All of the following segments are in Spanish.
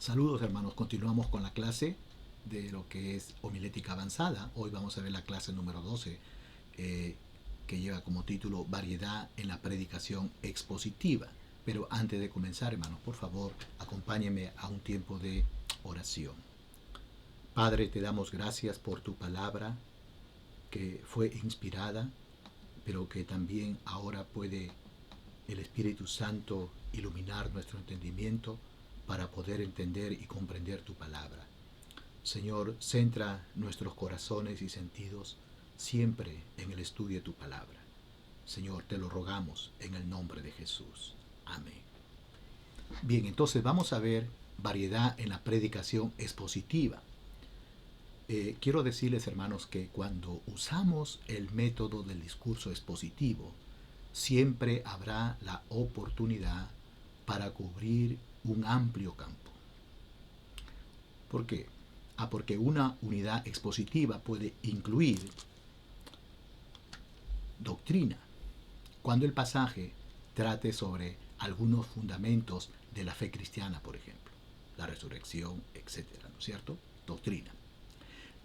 Saludos hermanos, continuamos con la clase de lo que es homilética avanzada. Hoy vamos a ver la clase número 12 que lleva como título Variedad en la predicación expositiva. Pero antes de comenzar hermanos, por favor acompáñenme a un tiempo de oración. Padre, te damos gracias por tu palabra que fue inspirada, pero que también ahora puede el Espíritu Santo iluminar nuestro entendimiento para poder entender y comprender tu palabra. Señor, centra nuestros corazones y sentidos siempre en el estudio de tu palabra. Señor, te lo rogamos en el nombre de Jesús. Amén. Bien, entonces vamos a ver variedad en la predicación expositiva. Quiero decirles, hermanos, que cuando usamos el método del discurso expositivo, siempre habrá la oportunidad para cubrir un amplio campo. ¿Por qué? Porque una unidad expositiva puede incluir doctrina, cuando el pasaje trate sobre algunos fundamentos de la fe cristiana, por ejemplo, la resurrección, etcétera, ¿no es cierto? Doctrina.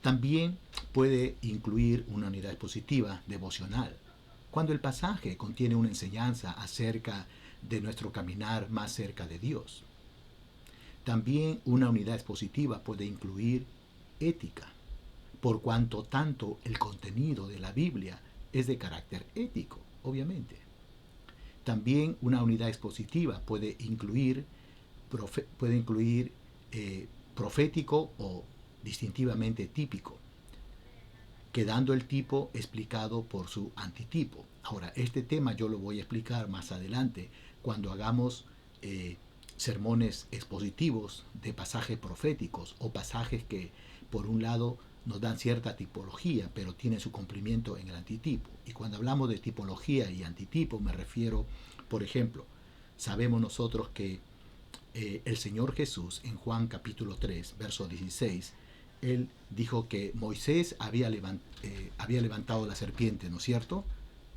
También puede incluir una unidad expositiva devocional, cuando el pasaje contiene una enseñanza acerca de nuestro caminar más cerca de Dios. También una unidad expositiva puede incluir ética, por cuanto tanto el contenido de la Biblia es de carácter ético, obviamente. También una unidad expositiva puede incluir profético o distintivamente típico, quedando el tipo explicado por su antitipo. Ahora, este tema yo lo voy a explicar más adelante cuando hagamos sermones expositivos de pasajes proféticos o pasajes que, por un lado, nos dan cierta tipología, pero tienen su cumplimiento en el antitipo. Y cuando hablamos de tipología y antitipo, me refiero, por ejemplo, sabemos nosotros que el Señor Jesús en Juan capítulo 3, verso 16, él dijo que Moisés había levantado la serpiente, ¿no es cierto?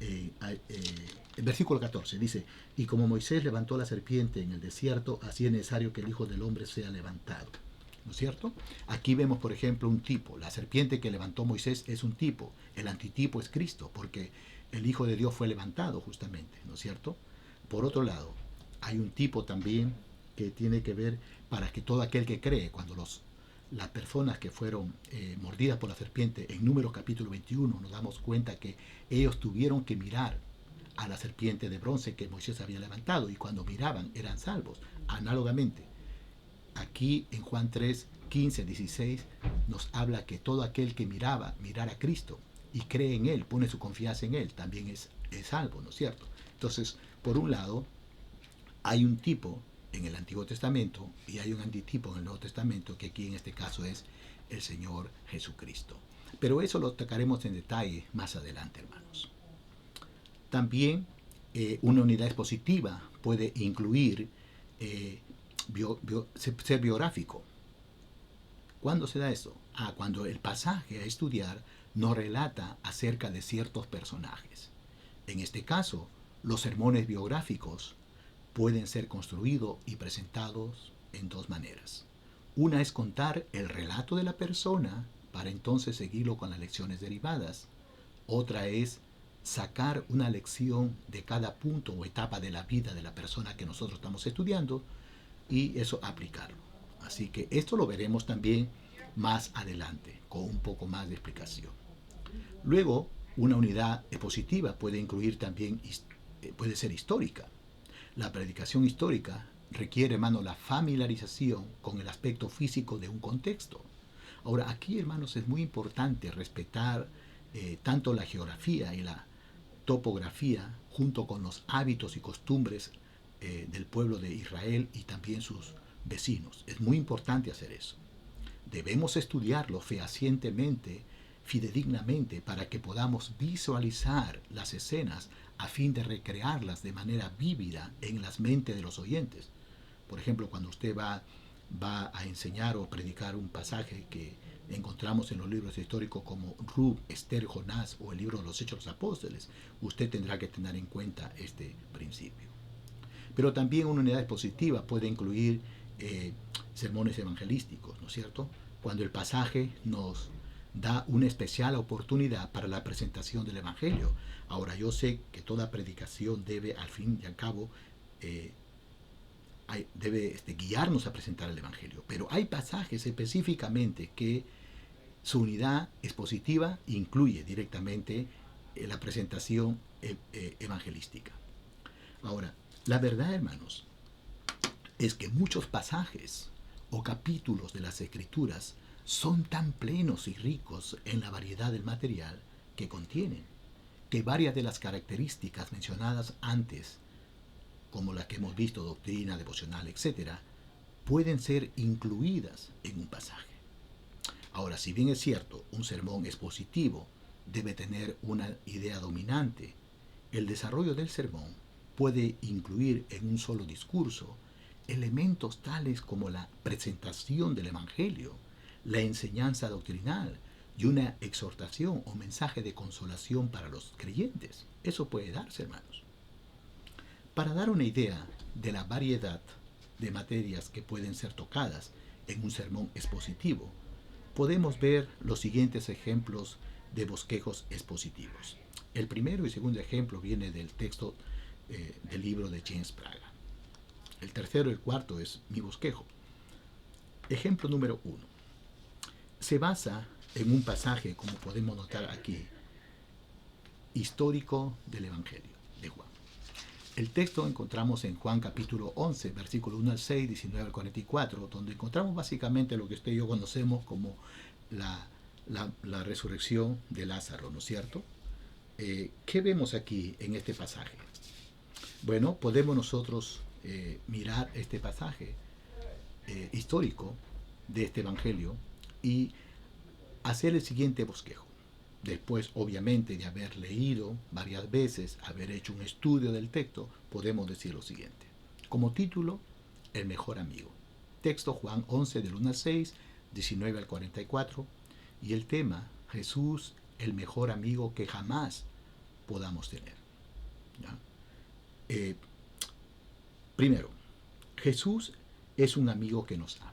El versículo 14 dice, y como Moisés levantó la serpiente en el desierto, así es necesario que el Hijo del Hombre sea levantado, ¿no es cierto? Aquí vemos, por ejemplo, un tipo. La serpiente que levantó Moisés es un tipo. El antitipo es Cristo, porque el Hijo de Dios fue levantado justamente, ¿no es cierto? Por otro lado, hay un tipo también que tiene que ver para que todo aquel que cree, cuando las personas que fueron mordidas por la serpiente, en Números capítulo 21 nos damos cuenta que ellos tuvieron que mirar a la serpiente de bronce que Moisés había levantado, y cuando miraban eran salvos. Análogamente, aquí en Juan 3, 15, 16 nos habla que todo aquel que mirar a Cristo y cree en Él, pone su confianza en Él, también es salvo, ¿no es cierto? Entonces, por un lado, hay un tipo en el Antiguo Testamento y hay un antitipo en el Nuevo Testamento, que aquí en este caso es el Señor Jesucristo. Pero eso lo tocaremos en detalle más adelante, hermanos. También una unidad expositiva puede incluir ser biográfico. ¿Cuándo se da eso? Cuando el pasaje a estudiar nos relata acerca de ciertos personajes. En este caso, los sermones biográficos pueden ser construidos y presentados en dos maneras. Una es contar el relato de la persona para entonces seguirlo con las lecciones derivadas. Otra es sacar una lección de cada punto o etapa de la vida de la persona que nosotros estamos estudiando y eso aplicarlo. Así que esto lo veremos también más adelante con un poco más de explicación. Luego, una unidad expositiva puede incluir también, puede ser histórica. La predicación histórica requiere, hermano, la familiarización con el aspecto físico de un contexto. Ahora, aquí, hermanos, es muy importante respetar tanto la geografía y la topografía junto con los hábitos y costumbres del pueblo de Israel y también sus vecinos. Es muy importante hacer eso. Debemos estudiarlo fehacientemente, fidedignamente, para que podamos visualizar las escenas a fin de recrearlas de manera vívida en las mentes de los oyentes. Por ejemplo, cuando usted va a enseñar o predicar un pasaje que encontramos en los libros históricos como Ruth, Esther, Jonás o el libro de los Hechos de los Apóstoles, usted tendrá que tener en cuenta este principio. Pero también una unidad expositiva puede incluir sermones evangelísticos, ¿no es cierto? Cuando el pasaje nos da una especial oportunidad para la presentación del Evangelio. Ahora, yo sé que toda predicación debe, al fin y al cabo, eh, debe guiarnos a presentar el Evangelio, pero hay pasajes específicamente que su unidad expositiva incluye directamente la presentación evangelística. Ahora, la verdad, hermanos, es que muchos pasajes o capítulos de las Escrituras son tan plenos y ricos en la variedad del material que contienen, que varias de las características mencionadas antes, como las que hemos visto, doctrina, devocional, etc., pueden ser incluidas en un pasaje. Ahora, si bien es cierto, un sermón expositivo debe tener una idea dominante, el desarrollo del sermón puede incluir en un solo discurso elementos tales como la presentación del Evangelio, la enseñanza doctrinal y una exhortación o mensaje de consolación para los creyentes. Eso puede darse, hermanos. Para dar una idea de la variedad de materias que pueden ser tocadas en un sermón expositivo, podemos ver los siguientes ejemplos de bosquejos expositivos. El primero y segundo ejemplo viene del texto del libro de James Praga. El tercero y el cuarto es mi bosquejo. Ejemplo número 1. Se basa en un pasaje, como podemos notar aquí, histórico del Evangelio de Juan. El texto encontramos en Juan capítulo 11, versículo 1 al 6, 19 al 44, donde encontramos básicamente lo que usted y yo conocemos como la resurrección de Lázaro, ¿no es cierto? ¿Qué vemos aquí en este pasaje? Bueno, podemos nosotros mirar este pasaje histórico de este Evangelio y hacer el siguiente bosquejo. Después, obviamente, de haber leído varias veces, haber hecho un estudio del texto, podemos decir lo siguiente. Como título, El mejor amigo. Texto Juan 11 del 1 al 6, 19 al 44. Y el tema, Jesús, el mejor amigo que jamás podamos tener. ¿Ya? Primero, Jesús es un amigo que nos ama.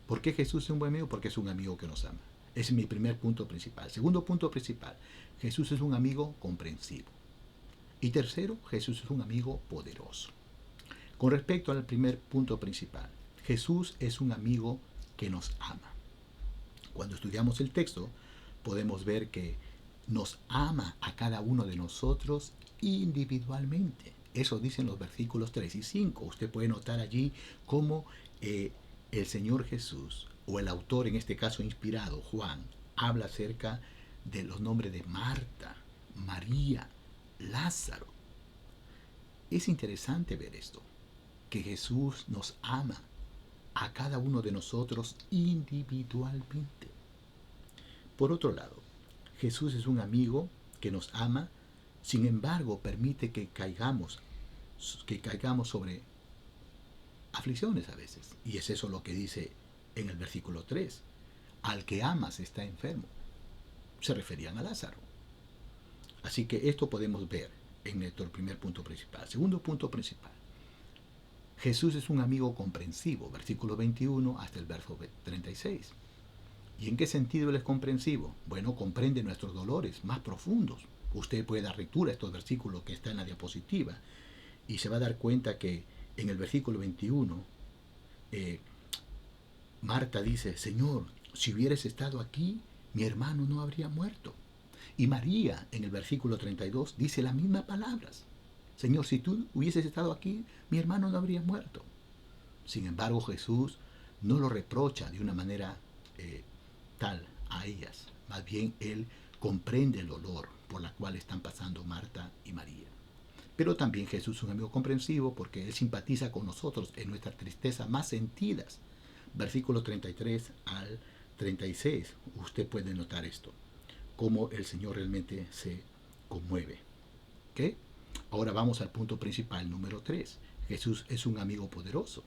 ¿Por qué Jesús es un buen amigo? Porque es un amigo que nos ama. Ese es mi primer punto principal. Segundo punto principal, Jesús es un amigo comprensivo. Y tercero, Jesús es un amigo poderoso. Con respecto al primer punto principal, Jesús es un amigo que nos ama. Cuando estudiamos el texto, podemos ver que nos ama a cada uno de nosotros individualmente. Eso dicen los versículos 3 y 5. Usted puede notar allí cómo el Señor Jesús, o el autor, en este caso inspirado, Juan, habla acerca de los nombres de Marta, María, Lázaro. Es interesante ver esto, que Jesús nos ama a cada uno de nosotros individualmente. Por otro lado, Jesús es un amigo que nos ama, sin embargo permite que caigamos sobre aflicciones a veces. Y es eso lo que dice en el versículo 3. Al que amas está enfermo. Se referían a Lázaro. Así que esto podemos ver en nuestro primer punto principal. Segundo punto principal. Jesús es un amigo comprensivo, versículo 21 hasta el verso 36. ¿Y en qué sentido Él es comprensivo? Bueno, comprende nuestros dolores más profundos. Usted puede dar lectura a estos versículos que está en la diapositiva y se va a dar cuenta que en el versículo 21, Marta dice, Señor, si hubieras estado aquí, mi hermano no habría muerto. Y María, en el versículo 32, dice las mismas palabras. Señor, si tú hubieses estado aquí, mi hermano no habría muerto. Sin embargo, Jesús no lo reprocha de una manera tal a ellas. Más bien, Él comprende el dolor por la cual están pasando Marta y María. Pero también Jesús es un amigo comprensivo porque Él simpatiza con nosotros en nuestras tristezas más sentidas. Versículo 33 al 36, usted puede notar esto, cómo el Señor realmente se conmueve. ¿Okay? Ahora vamos al punto principal, número 3. Jesús es un amigo poderoso.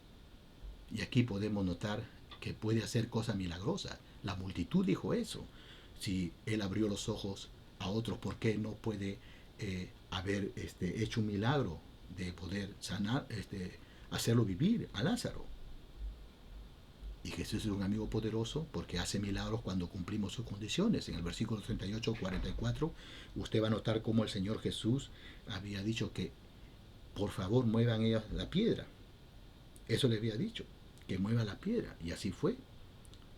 Y aquí podemos notar que puede hacer cosas milagrosas. La multitud dijo eso. Si Él abrió los ojos a otros, ¿por qué no puede haber hecho un milagro de poder sanar, hacerlo vivir a Lázaro? Y Jesús es un amigo poderoso porque hace milagros cuando cumplimos sus condiciones. En el versículo 38-44, usted va a notar cómo el Señor Jesús había dicho que por favor muevan ellas la piedra. Eso le había dicho, que mueva la piedra. Y así fue.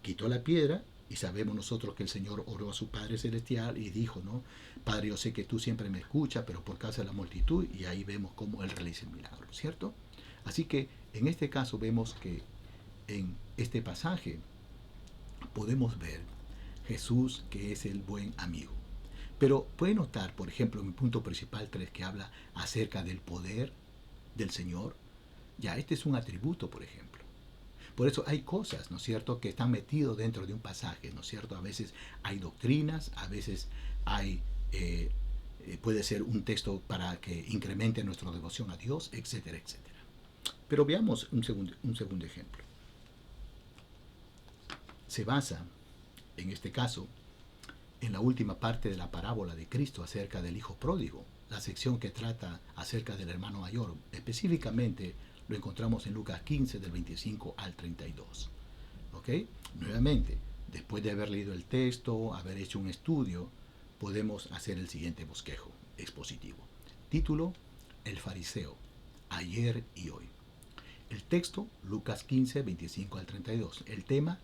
Quitó la piedra y sabemos nosotros que el Señor oró a su Padre Celestial y dijo, ¿no? Padre, yo sé que tú siempre me escuchas, pero por causa de la multitud, y ahí vemos cómo Él realiza el milagro, ¿cierto? Así que en este caso vemos que en este pasaje podemos ver Jesús que es el buen amigo. Pero puede notar, por ejemplo, en el punto principal 3 que habla acerca del poder del Señor. Ya, este es un atributo, por ejemplo. Por eso hay cosas, ¿no es cierto?, que están metidos dentro de un pasaje, ¿no es cierto? A veces hay doctrinas, a veces hay, puede ser un texto para que incremente nuestra devoción a Dios, etcétera, etcétera. Pero veamos un segundo ejemplo. Se basa, en este caso, en la última parte de la parábola de Cristo acerca del Hijo Pródigo, la sección que trata acerca del hermano mayor. Específicamente lo encontramos en Lucas 15, del 25 al 32. ¿Ok? Nuevamente, después de haber leído el texto, haber hecho un estudio, podemos hacer el siguiente bosquejo expositivo. Título: El fariseo, ayer y hoy. El texto, Lucas 15, 25 al 32. El tema: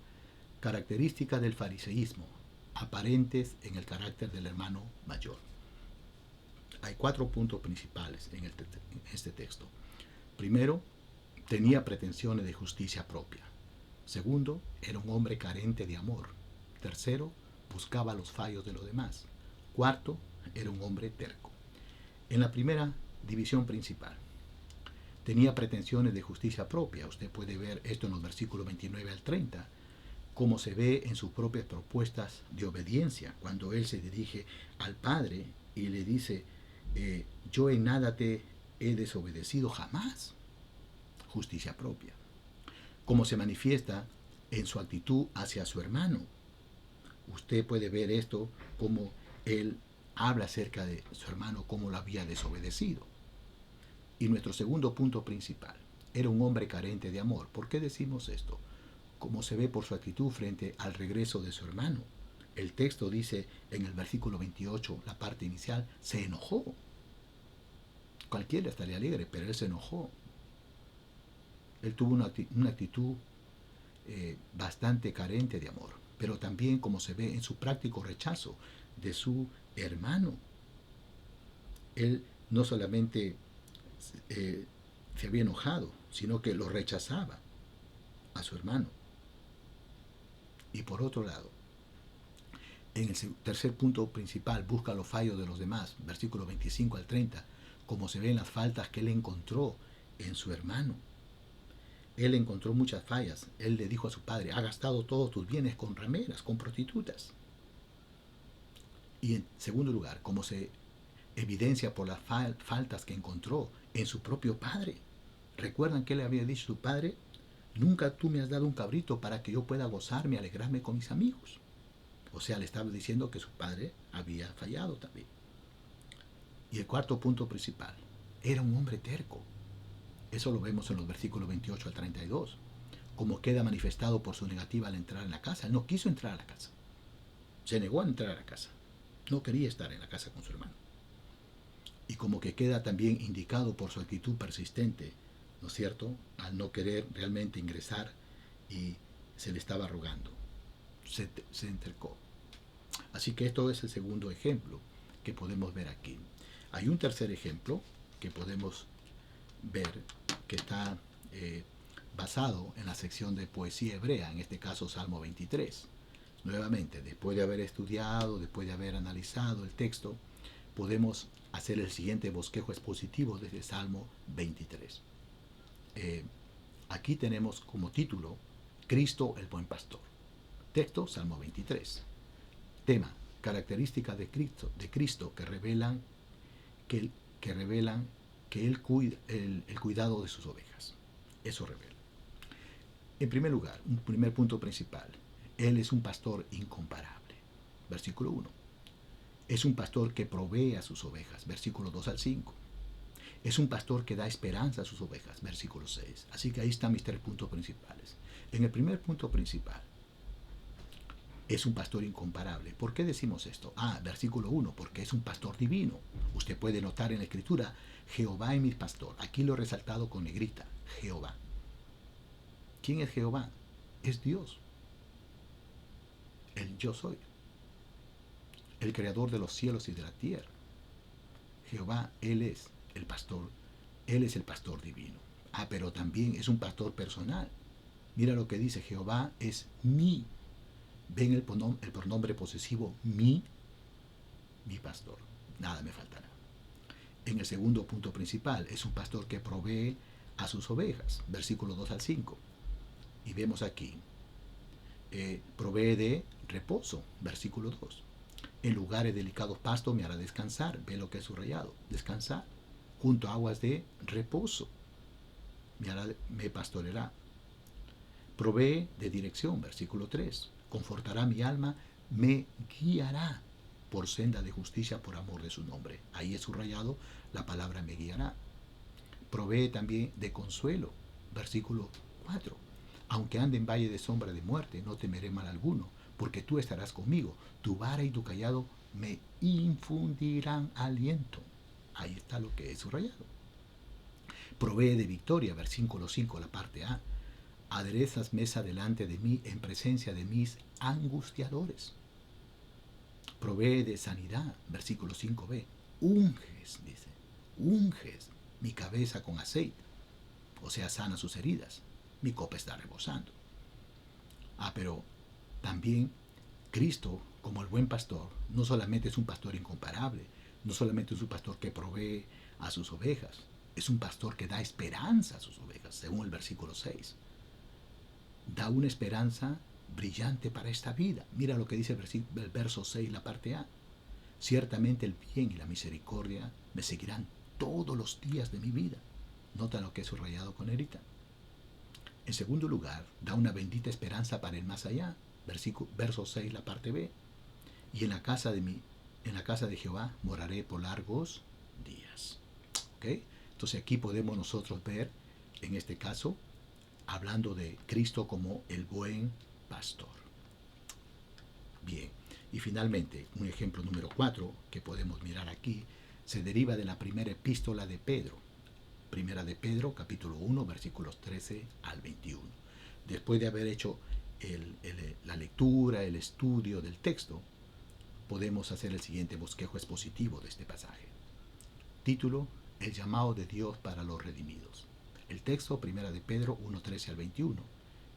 características del fariseísmo, aparentes en el carácter del hermano mayor. Hay 4 puntos principales en este texto. Primero, tenía pretensiones de justicia propia. Segundo, era un hombre carente de amor. Tercero, buscaba los fallos de los demás. Cuarto, era un hombre terco. En la primera división principal, tenía pretensiones de justicia propia. Usted puede ver esto en los versículos 29 al 30, como se ve en sus propias propuestas de obediencia, cuando él se dirige al Padre y le dice, yo en nada te he desobedecido jamás. Justicia propia. Como se manifiesta en su actitud hacia su hermano. Usted puede ver esto como él habla acerca de su hermano, cómo lo había desobedecido. Y nuestro segundo punto principal, era un hombre carente de amor. ¿Por qué decimos esto? Como se ve por su actitud frente al regreso de su hermano. El texto dice en el versículo 28, la parte inicial, se enojó. Cualquiera estaría alegre, pero él se enojó. Él tuvo una actitud bastante carente de amor, pero también como se ve en su práctico rechazo de su hermano. Él no solamente se había enojado, sino que lo rechazaba a su hermano. Y por otro lado, en el tercer punto principal, busca los fallos de los demás, versículos 25 al 30, como se ven las faltas que él encontró en su hermano. Él encontró muchas fallas. Él le dijo a su padre, ha gastado todos tus bienes con rameras, con prostitutas. Y en segundo lugar, como se evidencia por las faltas que encontró en su propio padre. ¿Recuerdan que le había dicho a su padre? Nunca tú me has dado un cabrito para que yo pueda gozarme, alegrarme con mis amigos. O sea, le estaba diciendo que su padre había fallado también. Y el cuarto punto principal, era un hombre terco. Eso lo vemos en los versículos 28 al 32, como queda manifestado por su negativa al entrar en la casa. Él no quiso entrar a la casa. Se negó a entrar a la casa. No quería estar en la casa con su hermano. Y como que queda también indicado por su actitud persistente, ¿no es cierto?, al no querer realmente ingresar y se le estaba rogando. Se entercó. Así que esto es el segundo ejemplo que podemos ver aquí. Hay un tercer ejemplo que podemos ver que está basado en la sección de poesía hebrea, en este caso Salmo 23. Nuevamente, después de haber estudiado, después de haber analizado el texto, podemos hacer el siguiente bosquejo expositivo desde Salmo 23. Aquí tenemos como título Cristo el buen pastor. Texto, Salmo 23. Tema, características de Cristo que revelan que Él cuida el cuidado de sus ovejas. Eso revela. En primer lugar, un primer punto principal, Él es un pastor incomparable. Versículo 1. Es un pastor que provee a sus ovejas. Versículo 2 al 5. Es un pastor que da esperanza a sus ovejas, versículo 6. Así que ahí están mis 3 puntos principales. En el primer punto principal, es un pastor incomparable. ¿Por qué decimos esto? Versículo 1, porque es un pastor divino. Usted puede notar en la escritura, Jehová es mi pastor. Aquí lo he resaltado con negrita, Jehová. ¿Quién es Jehová? Es Dios, el yo soy, el creador de los cielos y de la tierra. Jehová, Él es el pastor divino. Pero también es un pastor personal. Mira lo que dice, Jehová es mi. Ven el pronombre posesivo mi pastor. Nada me faltará. En el segundo punto principal, es un pastor que provee a sus ovejas, versículos 2 al 5. Y vemos aquí, provee de reposo, versículo 2. En lugares delicados pastos me hará descansar. Ve lo que es subrayado, descansar. Junto a aguas de reposo me pastoreará. Provee de dirección, versículo 3. Confortará mi alma, me guiará por senda de justicia por amor de su nombre. Ahí es subrayado la palabra me guiará. Provee también de consuelo, versículo 4. Aunque ande en valle de sombra de muerte, no temeré mal alguno, porque tú estarás conmigo. Tu vara y tu cayado me infundirán aliento. Ahí está lo que es subrayado. Provee de victoria, versículo 5, la parte A. Aderezas mesa delante de mí en presencia de mis angustiadores. Provee de sanidad, versículo 5b. Unges, dice, unges mi cabeza con aceite, o sea, sana sus heridas. Mi copa está rebosando. Pero también Cristo, como el buen pastor, no solamente es un pastor incomparable, no solamente es un pastor que provee a sus ovejas, es un pastor que da esperanza a sus ovejas, según el versículo 6. Da una esperanza brillante para esta vida. Mira lo que dice el verso 6, la parte A. Ciertamente el bien y la misericordia me seguirán todos los días de mi vida. Nota lo que es subrayado con negrita. En segundo lugar, da una bendita esperanza para el más allá. Verso 6, la parte B. Y en la casa de Jehová moraré por largos días. ¿Okay? Entonces aquí podemos nosotros ver, en este caso, hablando de Cristo como el buen pastor. Bien, y finalmente, un ejemplo número 4 que podemos mirar aquí, se deriva de la primera epístola de Pedro. Primera de Pedro, capítulo 1, versículos 13 al 21. Después de haber hecho la lectura, el estudio del texto, podemos hacer el siguiente bosquejo expositivo de este pasaje. Título: El llamado de Dios para los redimidos. El texto, primera de Pedro 1, 13 al 21.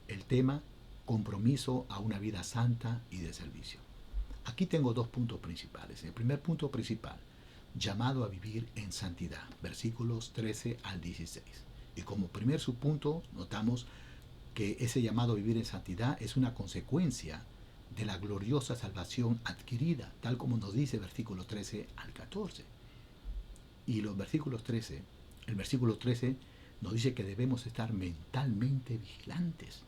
El tema: compromiso a una vida santa y de servicio. Aquí tengo 2 puntos principales. El primer punto principal: llamado a vivir en santidad, versículos 13 al 16. Y como primer subpunto, notamos que ese llamado a vivir en santidad es una consecuencia de la gloriosa salvación adquirida, tal como nos dice el versículo 13 al 14. Y el versículo 13 nos dice que debemos estar mentalmente vigilantes.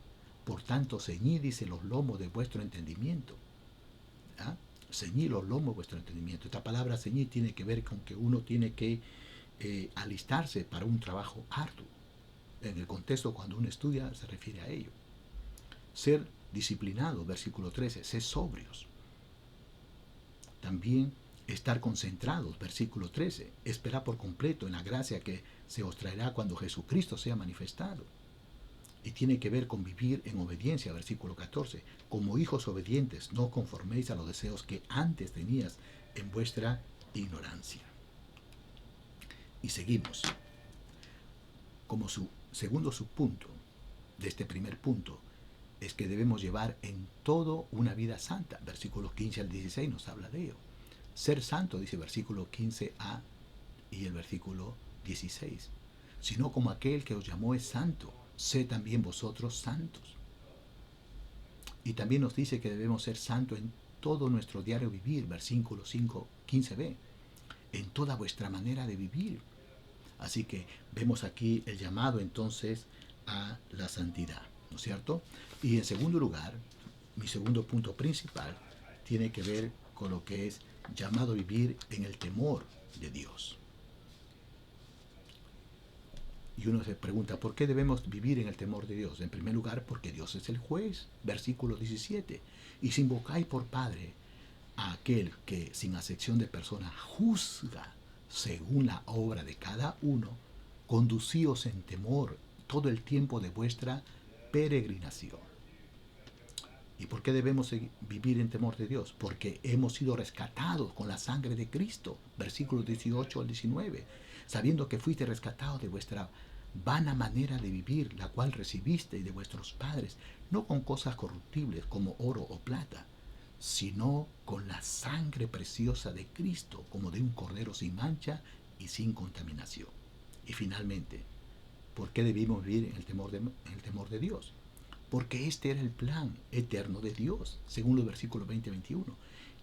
Por tanto, ceñid, dice, los lomos de vuestro entendimiento. Ceñid los lomos de vuestro entendimiento. Esta palabra ceñid tiene que ver con que uno tiene que alistarse para un trabajo arduo. En el contexto, cuando uno estudia, se refiere a ello. Ser disciplinado, versículo 13, ser sobrios. También estar concentrados, versículo 13, esperar por completo en la gracia que se os traerá cuando Jesucristo sea manifestado. Y tiene que ver con vivir en obediencia, versículo 14. Como hijos obedientes, no conforméis a los deseos que antes tenías en vuestra ignorancia. Y seguimos. Como su segundo subpunto de este primer punto, es que debemos llevar en todo una vida santa. Versículos 15 al 16 nos habla de ello. Ser santo, dice versículo 15a y el versículo 16. Sino como aquel que os llamó es santo, sé también vosotros santos. Y también nos dice que debemos ser santos en todo nuestro diario vivir, versículo 15b, en toda vuestra manera de vivir. Así que vemos aquí el llamado entonces a la santidad, ¿no es cierto? Y en segundo lugar, mi segundo punto principal tiene que ver con lo que es llamado a vivir en el temor de Dios. Y uno se pregunta, ¿por qué debemos vivir en el temor de Dios? En primer lugar, porque Dios es el juez, versículo 17. Y si invocáis por Padre a aquel que, sin acepción de personas, juzga según la obra de cada uno, conducíos en temor todo el tiempo de vuestra peregrinación. ¿Y por qué debemos vivir en temor de Dios? Porque hemos sido rescatados con la sangre de Cristo, versículos 18 al 19, sabiendo que fuiste rescatados de vuestra vana manera de vivir, la cual recibisteis de vuestros padres, no con cosas corruptibles como oro o plata, sino con la sangre preciosa de Cristo, como de un cordero sin mancha y sin contaminación. Y finalmente, ¿por qué debimos vivir en el temor de Dios? Porque este era el plan eterno de Dios, según los versículos 20 y 21,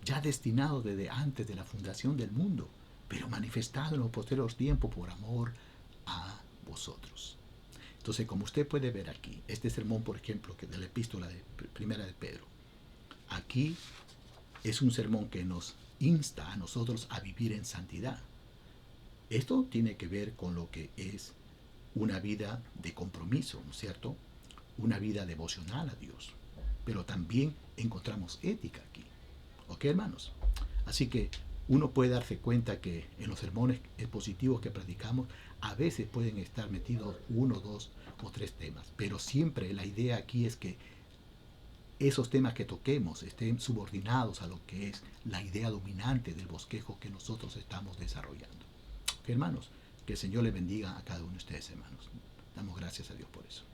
ya destinado desde antes de la fundación del mundo, pero manifestado en los posteriores tiempos por amor a vosotros. Entonces, como usted puede ver aquí, este sermón, por ejemplo, que de la epístola primera de Pedro, aquí es un sermón que nos insta a nosotros a vivir en santidad. Esto tiene que ver con lo que es una vida de compromiso, ¿no es cierto? Una vida devocional a Dios. Pero también encontramos ética aquí. ¿Ok, hermanos? Así que uno puede darse cuenta que en los sermones expositivos que predicamos a veces pueden estar metidos uno, dos o tres temas. Pero siempre la idea aquí es que esos temas que toquemos estén subordinados a lo que es la idea dominante del bosquejo que nosotros estamos desarrollando. ¿Ok, hermanos? Que el Señor le bendiga a cada uno de ustedes, hermanos. Damos gracias a Dios por eso.